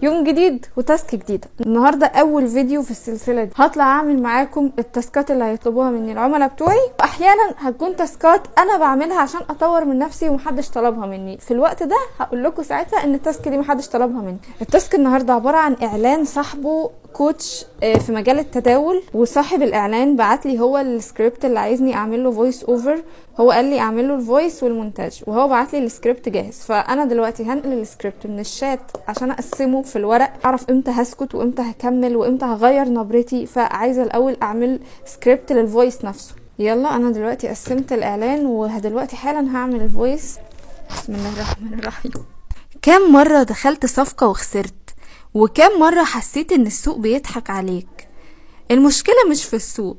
يوم جديد وتاسك جديده. النهارده اول فيديو في السلسله دي، هطلع اعمل معاكم التاسكات اللي هيطلبوها مني العملاء بتوعي، واحيانا هتكون تاسكات انا بعملها عشان اطور من نفسي ومحدش طلبها مني. في الوقت ده هقول لكم ساعتها ان التاسك دي محدش طلبها مني. التاسك النهارده عباره عن اعلان صاحبه كوتش في مجال التداول، وصاحب الاعلان بعت لي هو السكريبت اللي عايزني اعمل له فويس اوفر. هو قال لي اعمل له الفويس والمونتاج، وهو بعت لي السكريبت جاهز. فانا دلوقتي هنقل السكريبت من الشات عشان اقسمه في الورق، اعرف امتى هسكت وامتى هكمل وامتى هغير نبرتي. فعايزه الاول اعمل سكريبت للفويس نفسه. يلا انا دلوقتي قسمت الاعلان، ودلوقتي حالا هعمل الفويس. بسم الله الرحمن الرحيم. كام مره دخلت صفقه وخسرت؟ وكام مره حسيت ان السوق بيضحك عليك؟ المشكله مش في السوق،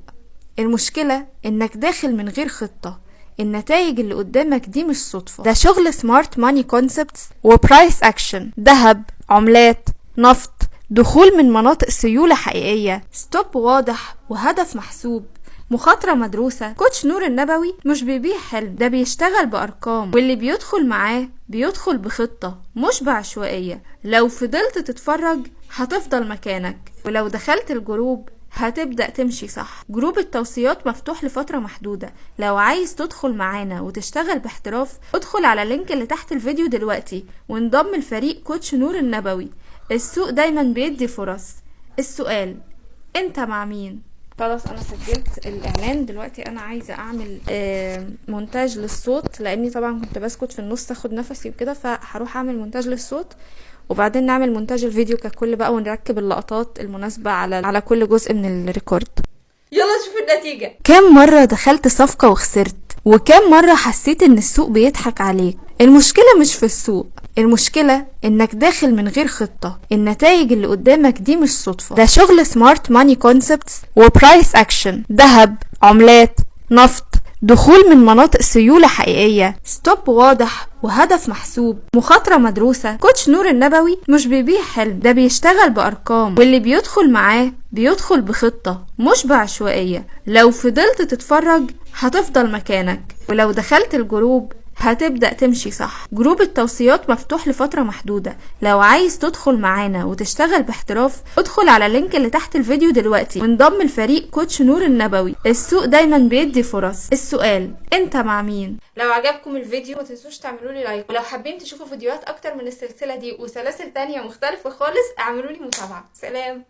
المشكله انك داخل من غير خطه. النتائج اللي قدامك دي مش صدفة، ده شغل سمارت ماني كونسبتس وبرايس اكشن. ذهب، عملات، نفط، دخول من مناطق سيولة حقيقية، ستوب واضح وهدف محسوب، مخاطرة مدروسة. كوتش نور النبوي مش بيبيع حلم، ده بيشتغل بأرقام، واللي بيدخل معاه بيدخل بخطة مش بعشوائية. لو فضلت تتفرج هتفضل مكانك، ولو دخلت الجروب هتبدأ تمشي صح. جروب التوصيات مفتوح لفترة محدودة. لو عايز تدخل معانا وتشتغل باحتراف، ادخل على اللينك اللي تحت الفيديو دلوقتي وانضم لفريق كوتش نور النبوي. السوق دايما بيدي فرص. السؤال، انت مع مين؟ خلاص انا سجلت الاعلان. دلوقتي انا عايزه اعمل مونتاج للصوت، لاني طبعا كنت بسكت في النص اخد نفسي وكده، فهروح اعمل مونتاج للصوت، وبعدين نعمل مونتاج الفيديو ككل بقى، ونركب اللقطات المناسبة على كل جزء من الريكورد. يلا شوف النتيجة. كام مرة دخلت صفقة وخسرت؟ وكام مرة حسيت ان السوق بيضحك عليك؟ المشكلة مش في السوق، المشكلة انك داخل من غير خطة. النتائج اللي قدامك دي مش صدفة، ده شغل سمارت ماني كونسبتس وبرايس اكشن. ذهب، عملات، نفط، دخول من مناطق سيولة حقيقية، ستوب واضح وهدف محسوب، مخاطرة مدروسة. كوتش نور النبوي مش بيبيع حلم، ده بيشتغل بأرقام، واللي بيدخل معاه بيدخل بخطة مش بعشوائية. لو فضلت تتفرج هتفضل مكانك، ولو دخلت الجروب هتبدأ تمشي صح. جروب التوصيات مفتوح لفترة محدودة. لو عايز تدخل معانا وتشتغل باحتراف، ادخل على اللينك اللي تحت الفيديو دلوقتي وانضم لفريق كوتش نور النبوي. السوق دايما بيدي فرص. السؤال، انت مع مين؟ لو عجبكم الفيديو ما تنسوش تعملوا لي لايك، ولو حابين تشوفوا فيديوهات اكتر من السلسلة دي وسلاسل تانية مختلفة خالص اعملوا لي متابعة. سلام.